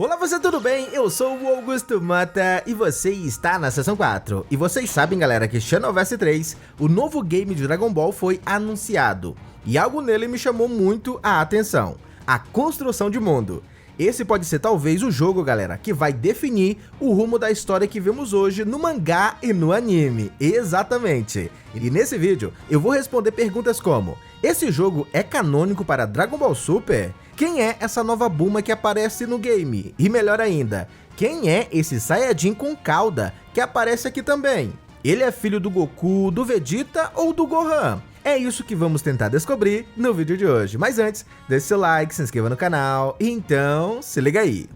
Olá, você, tudo bem? Eu sou o Augusto Mota e você está na Seção 4. E vocês sabem, galera, que Xenoverse 3, o novo game de Dragon Ball, foi anunciado. E algo nele me chamou muito a atenção: a construção de mundo. Esse pode ser talvez o jogo, galera, que vai definir o rumo da história que vemos hoje no mangá e no anime. Exatamente! E nesse vídeo eu vou responder perguntas como: esse jogo é canônico para Dragon Ball Super? Quem é essa nova Bulma que aparece no game? E melhor ainda, quem é esse Saiyajin com cauda que aparece aqui também? Ele é filho do Goku, do Vegeta ou do Gohan? É isso que vamos tentar descobrir no vídeo de hoje. Mas antes, deixe seu like, se inscreva no canal e então se liga aí.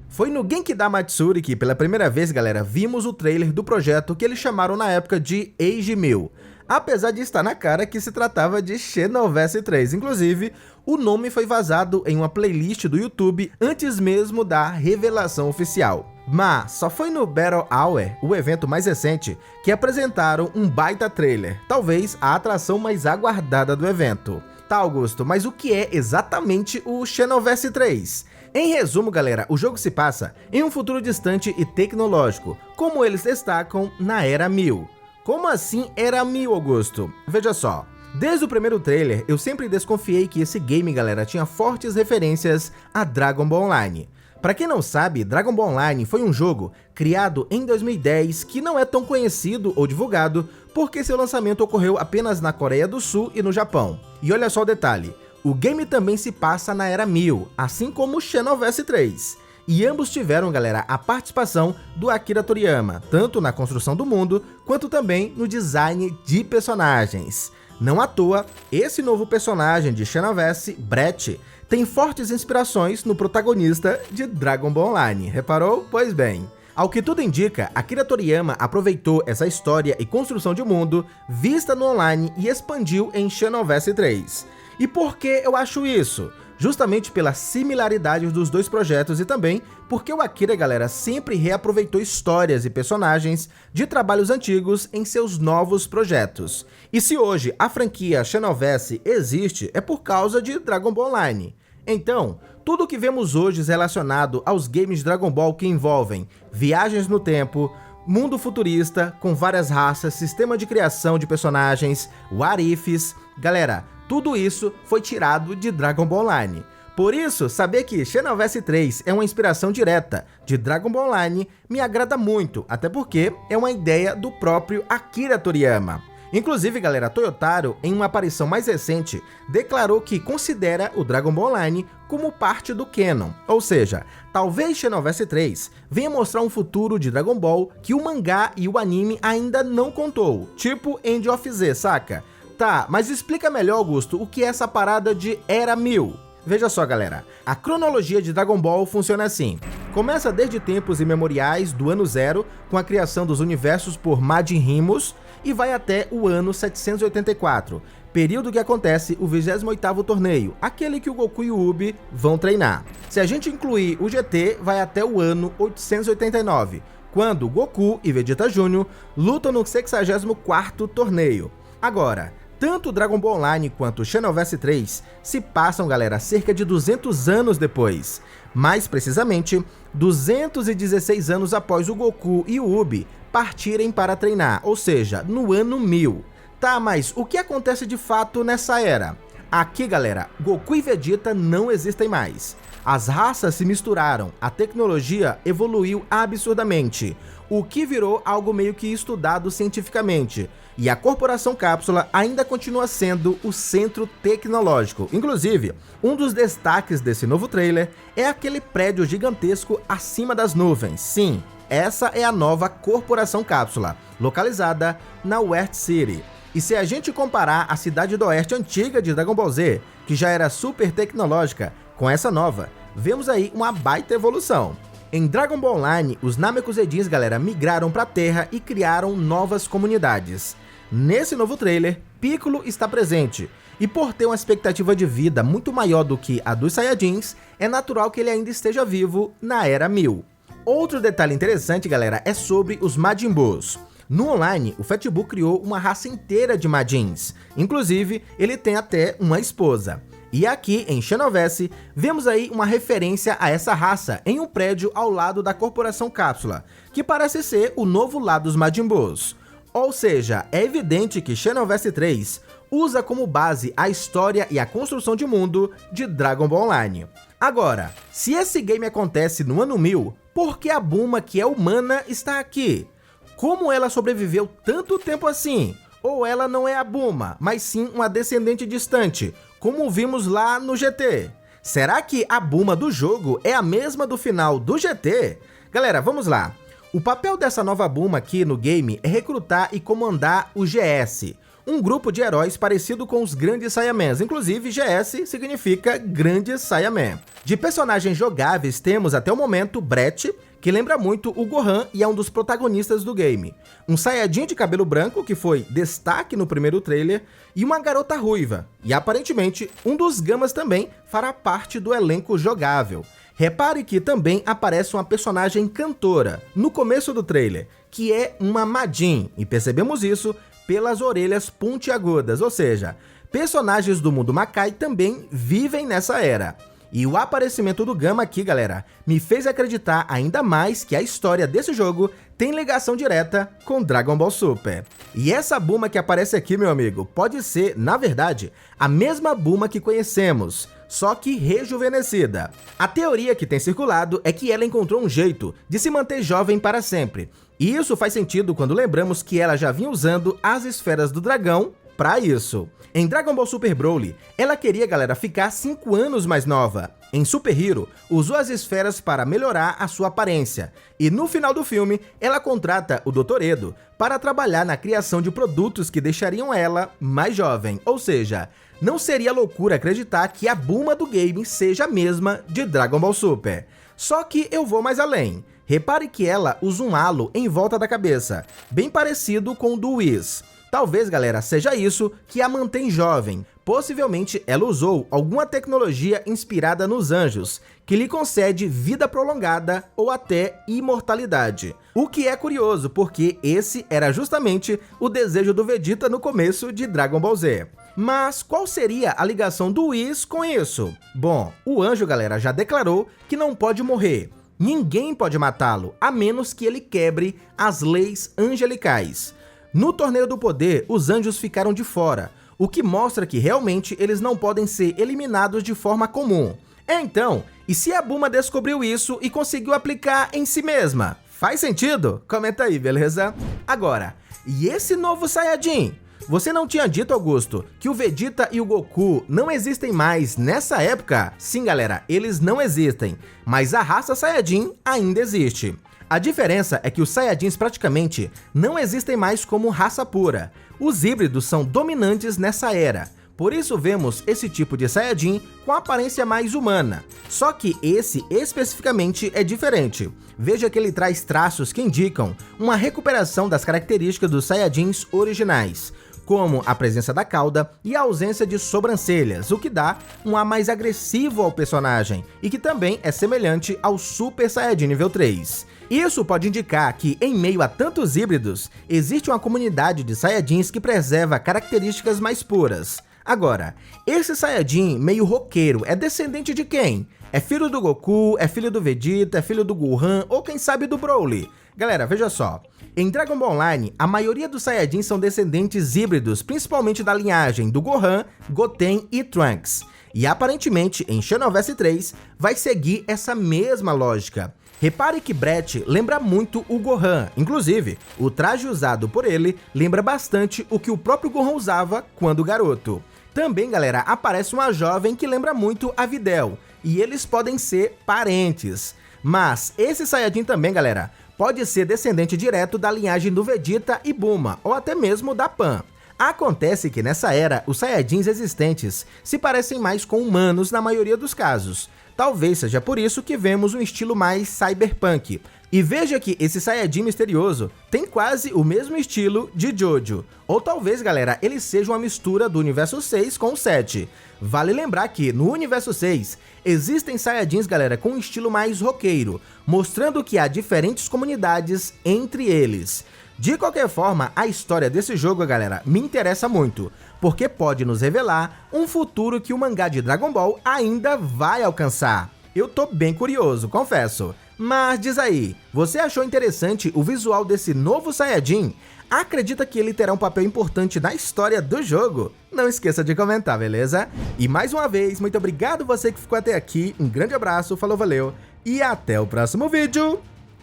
Foi no Genki da Matsuri que pela primeira vez, galera, vimos o trailer do projeto que eles chamaram na época de Age 1000. Apesar de estar na cara que se tratava de Xenoverse 3. Inclusive, o nome foi vazado em uma playlist do YouTube antes mesmo da revelação oficial. Mas só foi no Battle Hour, o evento mais recente, que apresentaram um baita trailer, talvez a atração mais aguardada do evento. Tá, Augusto, mas o que é exatamente o Xenoverse 3? Em resumo, galera, o jogo se passa em um futuro distante e tecnológico, como eles destacam na Era 1000. Como assim Era 1000, Augusto? Veja só, desde o primeiro trailer eu sempre desconfiei que esse game, galera, tinha fortes referências a Dragon Ball Online. Pra quem não sabe, Dragon Ball Online foi um jogo criado em 2010 que não é tão conhecido ou divulgado porque seu lançamento ocorreu apenas na Coreia do Sul e no Japão. E olha só o detalhe, o game também se passa na Era 1000, assim como o Xenoverse 3. E ambos tiveram, galera, a participação do Akira Toriyama, tanto na construção do mundo, quanto também no design de personagens. Não à toa, esse novo personagem de Xenoverse, Brett, tem fortes inspirações no protagonista de Dragon Ball Online, reparou? Pois bem. Ao que tudo indica, Akira Toriyama aproveitou essa história e construção de mundo vista no online e expandiu em Xenoverse 3. E por que eu acho isso? Justamente pela similaridade dos dois projetos e também porque o Akira, galera, sempre reaproveitou histórias e personagens de trabalhos antigos em seus novos projetos. E se hoje a franquia Xenoverse existe, é por causa de Dragon Ball Online. Então, tudo o que vemos hoje relacionado aos games de Dragon Ball que envolvem viagens no tempo, mundo futurista, com várias raças, sistema de criação de personagens, what ifs, galera, tudo isso foi tirado de Dragon Ball Online. Por isso, saber que Xenoverse 3 é uma inspiração direta de Dragon Ball Online me agrada muito, até porque é uma ideia do próprio Akira Toriyama. Inclusive, galera, Toyotaro, em uma aparição mais recente, declarou que considera o Dragon Ball Online como parte do canon, ou seja, talvez Xenoverse 3 venha mostrar um futuro de Dragon Ball que o mangá e o anime ainda não contou, tipo End of Z, saca? Tá, mas explica melhor, Augusto, o que é essa parada de Era 1000. Veja só, galera, a cronologia de Dragon Ball funciona assim. Começa desde tempos imemoriais do ano 0, com a criação dos universos por Majin Rimos, e vai até o ano 784, período que acontece o 28º torneio, aquele que o Goku e o Ubi vão treinar. Se a gente incluir o GT, vai até o ano 889, quando Goku e Vegeta Jr. lutam no 64º torneio. Agora, tanto Dragon Ball Online quanto Xenoverse 3 se passam, galera, cerca de 200 anos depois. Mais precisamente, 216 anos após o Goku e o Ubi partirem para treinar, ou seja, no ano 1000. Tá, mas o que acontece de fato nessa era? Aqui, galera, Goku e Vegeta não existem mais. As raças se misturaram, a tecnologia evoluiu absurdamente, o que virou algo meio que estudado cientificamente. E a Corporação Cápsula ainda continua sendo o centro tecnológico. Inclusive, um dos destaques desse novo trailer é aquele prédio gigantesco acima das nuvens. Sim, essa é a nova Corporação Cápsula, localizada na West City. E se a gente comparar a cidade do oeste antiga de Dragon Ball Z, que já era super tecnológica, com essa nova, vemos aí uma baita evolução. Em Dragon Ball Online, os Namekusei, galera, migraram para a Terra e criaram novas comunidades. Nesse novo trailer, Piccolo está presente, e por ter uma expectativa de vida muito maior do que a dos Saiyajins, é natural que ele ainda esteja vivo na Era 1000. Outro detalhe interessante, galera, é sobre os Majin Boos. No online, o Fatbu criou uma raça inteira de Majins, inclusive ele tem até uma esposa. E aqui em Xenoverse, vemos aí uma referência a essa raça em um prédio ao lado da Corporação Cápsula, que parece ser o novo lar dos Majin Boos. Ou seja, é evidente que Xenoverse 3 usa como base a história e a construção de mundo de Dragon Ball Online. Agora, se esse game acontece no ano 1000, por que a Bulma, que é humana, está aqui? Como ela sobreviveu tanto tempo assim? Ou ela não é a Bulma, mas sim uma descendente distante, como vimos lá no GT? Será que a Bulma do jogo é a mesma do final do GT? Galera, vamos lá. O papel dessa nova Bulma aqui no game é recrutar e comandar o GS, um grupo de heróis parecido com os Grandes Saiyamans, inclusive GS significa Grandes Saiyaman. De personagens jogáveis temos até o momento Brett, que lembra muito o Gohan e é um dos protagonistas do game, um Saiyajin de cabelo branco, que foi destaque no primeiro trailer, e uma garota ruiva, e aparentemente um dos Gamas também fará parte do elenco jogável. Repare que também aparece uma personagem cantora no começo do trailer, que é uma Majin, e percebemos isso pelas orelhas pontiagudas, ou seja, personagens do mundo Makai também vivem nessa era. E o aparecimento do Gama aqui, galera, me fez acreditar ainda mais que a história desse jogo tem ligação direta com Dragon Ball Super. E essa Bulma que aparece aqui, meu amigo, pode ser, na verdade, a mesma Bulma que conhecemos, só que rejuvenescida. A teoria que tem circulado é que ela encontrou um jeito de se manter jovem para sempre. E isso faz sentido quando lembramos que ela já vinha usando as esferas do dragão para isso. Em Dragon Ball Super Broly, ela queria, galera, ficar 5 anos mais nova. Em Super Hero, usou as esferas para melhorar a sua aparência. E no final do filme, ela contrata o Dr. Edo para trabalhar na criação de produtos que deixariam ela mais jovem. Ou seja, não seria loucura acreditar que a Bulma do game seja a mesma de Dragon Ball Super. Só que eu vou mais além. Repare que ela usa um halo em volta da cabeça, bem parecido com o do Whis. Talvez, galera, seja isso que a mantém jovem. Possivelmente ela usou alguma tecnologia inspirada nos anjos, que lhe concede vida prolongada ou até imortalidade. O que é curioso, porque esse era justamente o desejo do Vegeta no começo de Dragon Ball Z. Mas qual seria a ligação do Whis com isso? Bom, o anjo, galera, já declarou que não pode morrer. Ninguém pode matá-lo, a menos que ele quebre as leis angelicais. No Torneio do Poder, os anjos ficaram de fora, o que mostra que realmente eles não podem ser eliminados de forma comum. Então, e se a Bulma descobriu isso e conseguiu aplicar em si mesma? Faz sentido? Comenta aí, beleza? Agora, e esse novo Saiyajin? Você não tinha dito, Augusto, que o Vegeta e o Goku não existem mais nessa época? Sim, galera, eles não existem, mas a raça Saiyajin ainda existe. A diferença é que os Saiyajins praticamente não existem mais como raça pura. Os híbridos são dominantes nessa era. Por isso vemos esse tipo de Saiyajin com aparência mais humana. Só que esse especificamente é diferente. Veja que ele traz traços que indicam uma recuperação das características dos Saiyajins originais, como a presença da cauda e a ausência de sobrancelhas, o que dá um ar mais agressivo ao personagem e que também é semelhante ao Super Saiyajin nível 3. Isso pode indicar que, em meio a tantos híbridos, existe uma comunidade de Saiyajins que preserva características mais puras. Agora, esse Saiyajin meio roqueiro é descendente de quem? É filho do Goku, é filho do Vegeta, é filho do Gohan ou quem sabe do Broly? Galera, veja só. Em Dragon Ball Online, a maioria dos Saiyajins são descendentes híbridos, principalmente da linhagem do Gohan, Goten e Trunks. E aparentemente, em Xenoverse 3, vai seguir essa mesma lógica. Repare que Brett lembra muito o Gohan, inclusive, o traje usado por ele lembra bastante o que o próprio Gohan usava quando garoto. Também, galera, aparece uma jovem que lembra muito a Videl, e eles podem ser parentes. Mas esse Saiyajin também, galera, pode ser descendente direto da linhagem do Vegeta e Bulma, ou até mesmo da Pan. Acontece que nessa era, os Saiyajins existentes se parecem mais com humanos na maioria dos casos. Talvez seja por isso que vemos um estilo mais cyberpunk. E veja que esse Saiyajin misterioso tem quase o mesmo estilo de Jojo. Ou talvez, galera, ele seja uma mistura do Universo 6 com o 7. Vale lembrar que, no Universo 6, existem Saiyajins, galera, com um estilo mais roqueiro, mostrando que há diferentes comunidades entre eles. De qualquer forma, a história desse jogo, galera, me interessa muito, porque pode nos revelar um futuro que o mangá de Dragon Ball ainda vai alcançar. Eu tô bem curioso, confesso. Mas diz aí, você achou interessante o visual desse novo Saiyajin? Acredita que ele terá um papel importante na história do jogo? Não esqueça de comentar, beleza? E mais uma vez, muito obrigado você que ficou até aqui, um grande abraço, falou, valeu, e até o próximo vídeo.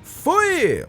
Fui!